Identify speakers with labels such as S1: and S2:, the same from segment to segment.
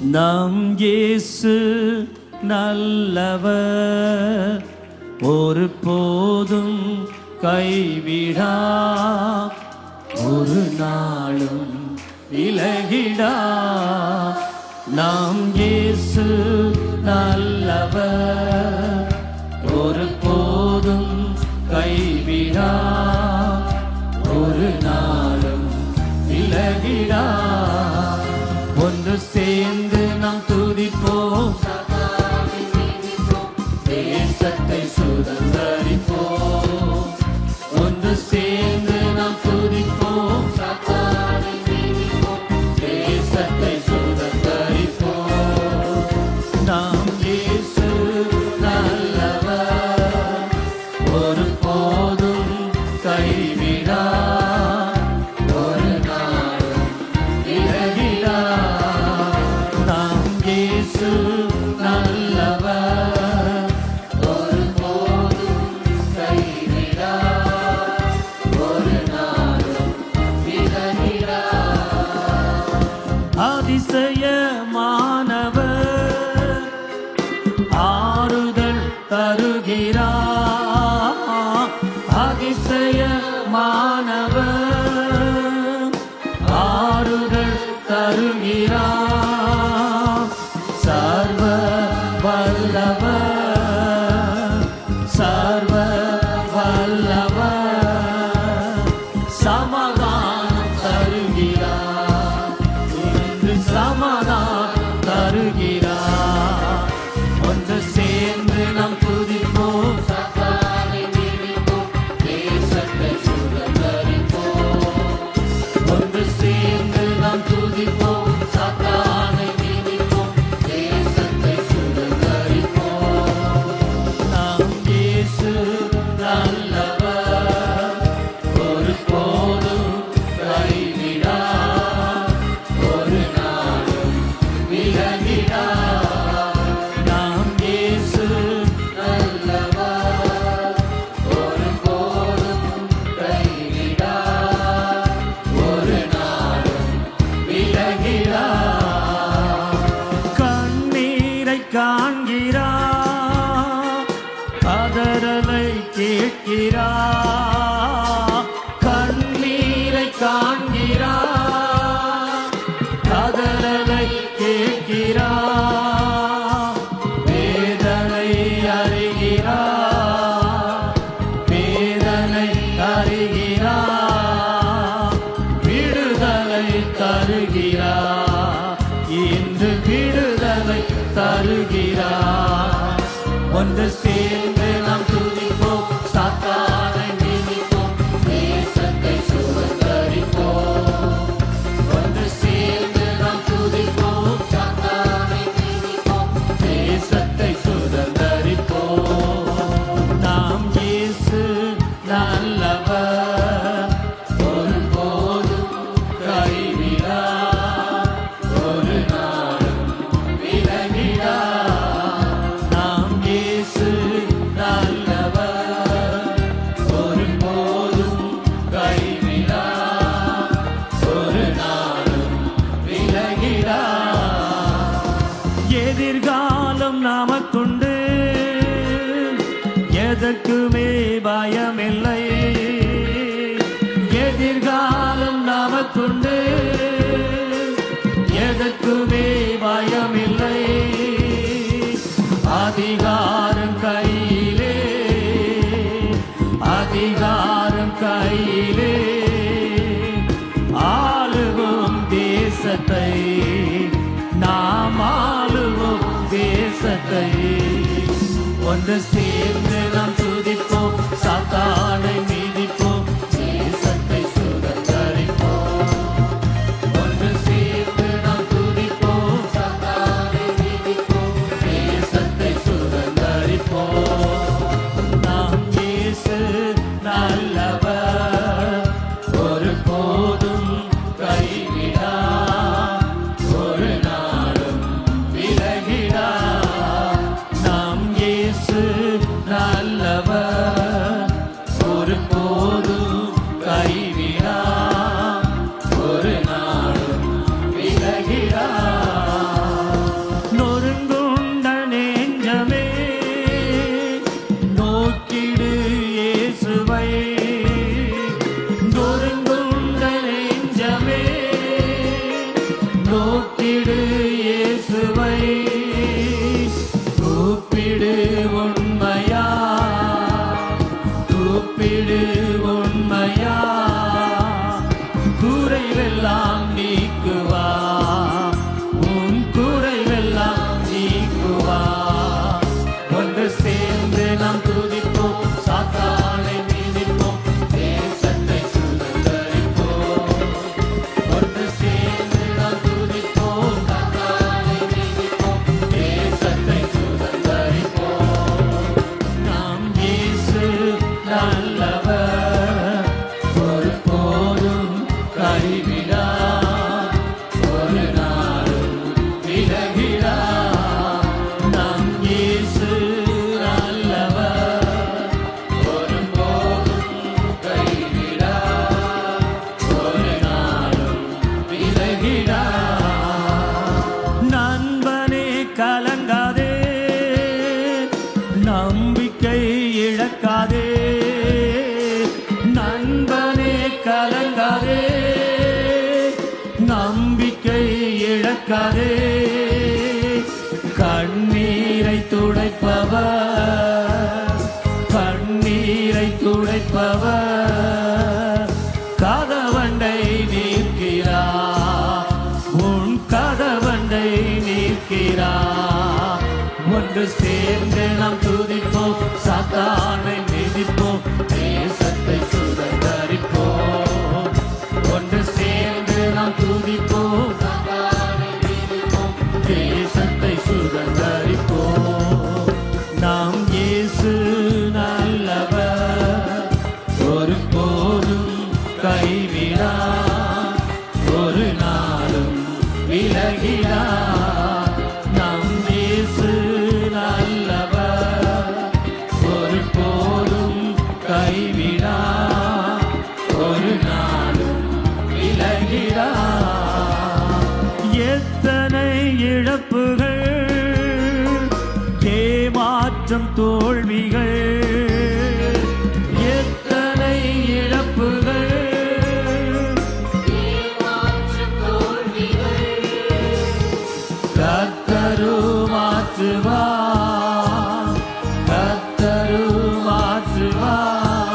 S1: நம் இயேசு நல்லவர், ஒரு போதும் கைவிடா, ஒரு நாளும் விலகிடா. நம் இயேசு நல்லவர், ஒரு போதும் கைவிடா, ஒரு நாளும் விலகிடா. ஒன்று சேர்ந்து நாம் துதிப்போம், தேசத்தை சுதந்தரிப்போம். ஒன்று சேர்ந்து நாம் துதிப்போம், தேசத்தை சுதந்தரிப்போம். நாம் இயேசு நல்லவர், ஒரு போதும் கைவிடா, ஒரு நாளும் விலகிடா. நாம் இயேசு நல்லவர், ஒரு போதும் கைவிடா, ஒரு நாளும் விலகிடா. அதிசயமானவர், ஆறுதல் தருகிறார். அதிசயமானவர், ஆறுதல் தருகிறார். சர்வ வல்லவர், சர்வ வல்லவர், சமாதானம் தருகிறார். இன்று சமாதானம் தருகிறார். ஒன்று சேர்ந்து நாம் துதிப்போம், தேசத்தை சுதந்தரிப்போம். ஒன்று சேர்ந்து நாம் துதிப்போம், சாத்தானை மிதிப்போம், தேசத்தை சுதந்தரிப்போம். நாம் இயேசு நல்லவர், ஒரு போதும் கைவிடா, ஒரு நாளும் விலகிடா. நாம் இயேசு நல்லவர், ஒரு போதும் கைவிடா, ஒரு நாளும் விலகிடா. கண்ணீரை காண்கிறார், கதறலை கேட்கிறார். கண்ணீரை காண்கிறார், கதறலை கேட்கிறார். வேதனை அறிகிறார், வேதனை அறிகிறார். விடுதலை தருகிறார், இன்று விடுதலை தருகிறார். ஒன்று சேர்ந்து நாம் துதிப்போம், சாத்தானை மிதிப்போம், தேசத்தை சுதந்தரிப்போம். ஒன்று சேர்ந்து நாம் துதிப்போம், சாத்தானை மிதிப்போம், தேசத்தை சுதந்தரிப்போம். நாம் இயேசு நல்லவர், ஒரு போதும் கைவிடா, ஒரு நாளும் விலகிடா. நாம் இயேசு நல்லவர், ஒரு போதும் கைவிடா, ஒரு நாளும் விலகிடா. எதிர்காலம் நமக்குண்டு, எதற்குமே பயமில்லை. எதிர்காலம் நமக்குண்டு, எதற்குமே பயமில்லை. அதிகாரம் கையிலே, அதிகாரம் கையிலே, ஆளுவோம் தேசத்தை, நாம் ஆளுவோம் தேசத்தை. ஒன்று சேர்ந்து நாம் துதிப்போம், சாத்தானை மிதிப்போம், தேசத்தை சுதந்தரிப்போம். ஒன்று சேர்ந்து நாம் துதிப்போம், சாத்தானை மிதிப்போம், தேசத்தை சுதந்தரிப்போம். நாம் இயேசு நல்லவர், ஒரு போதும் கைவிடா, ஒரு நாளும் விலகிடா. நாம் இயேசு நல்லவர். நம்பிக்கை இழக்காதே, நண்பனே கலங்காதே, நம்பிக்கை இழக்காதே. கண்ணீரை துடைப்பவர், கண்ணீரை துடைப்பவர், கதவண்டை நீக்கிறார், உன் கதவண்டை நீக்கிறார். ஒன்று சேர்ந்து நாம் துதிப்போம், சாத்தானை மிதிப்போம், தேசத்தை சுதந்தரிப்போம். ஒன்று சேர்ந்து நாம் துதிப்போம், சாத்தானை மிதிப்போம், தேசத்தை சுதந்தரிப்போம். நாம் இயேசு நல்லவர், ஒருபோதும் கைவிடார், ஒரு நாளும் விலகிடார். நாம் இயேசு நல்லவர், ஒருபோதும் கைவிடார், ஒரு நாளும் விலகிடார். எத்தனை இழப்புகள், ஏமாற்றம் தோல்விகள், எத்தனை இழப்புகள், கர்த்தரு மாற்றுவார், கர்த்தரு மாற்றுவார்,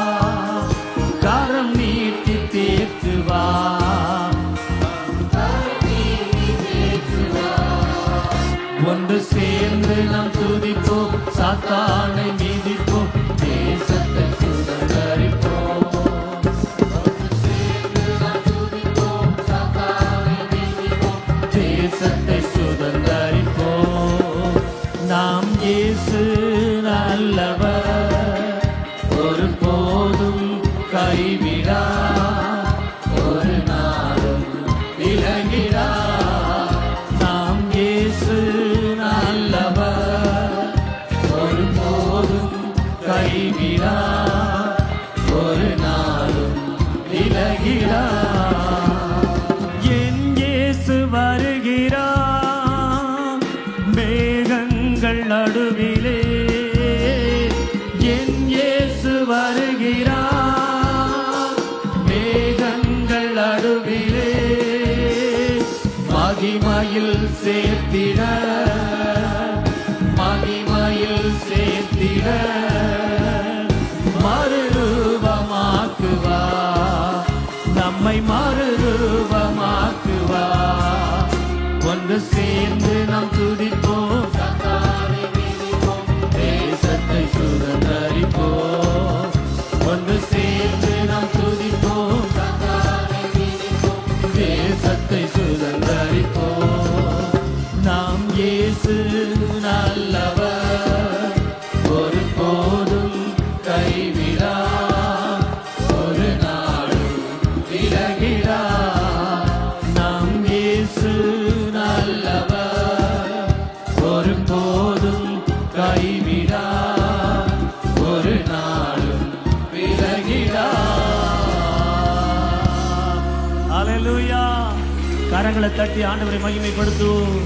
S1: கரம் நீட்டி தேற்றுவார். ஒன்று சேர்ந்து நாம் துதிப்போம், சாத்தானை மிதிப்போம், தேசத்தை சுதந்தரிப்போம். ஒன்று சேர்ந்து நாம் துதிப்போம், சாத்தானை மிதிப்போம், தேசத்தை சுதந்தரிப்போம். நாம் இயேசு நல்லவர், ஒருபோதும் கைவிடார், ஒரு நாளும் விலகிடார். நாம் இயேசு நல்லவர், ஒருபோதும் கைவிடார், ஒரு நாளும் விலகிடார். என் இயேசு வருகிறார் மேகங்கள் நடுவிலே, என் இயேசு வருகிறார் மேகங்கள் நடுவிலே, மகிமையில் சேர்த்திட, மகிமையில் சேர்த்திட, மறுரூபமாக்குவார், நம்மை மறுரூபமாக்குவார். ஒன்று சேர்ந்து நாம் துதிப்போம், சாத்தானை மிதிப்போம், தேசத்தை சுதந்தரிப்போம். ஒன்று சேர்ந்து நாம் துதிப்போம், சாத்தானை மிதிப்போம், தேசத்தை சுதந்தரிப்போம். நாம் இயேசு நல்லவர், ஒருபோதும் கைவிடார், ஒரு நாளும் விலகிடார். நாம் இயேசு நல்லவர், ஒருபோதும் கைவிடார், ஒரு நாளும் விலகிடார். அல்லேலூயா. கரங்களை தட்டி ஆண்டவரை மகிமைப்படுத்துவோம்.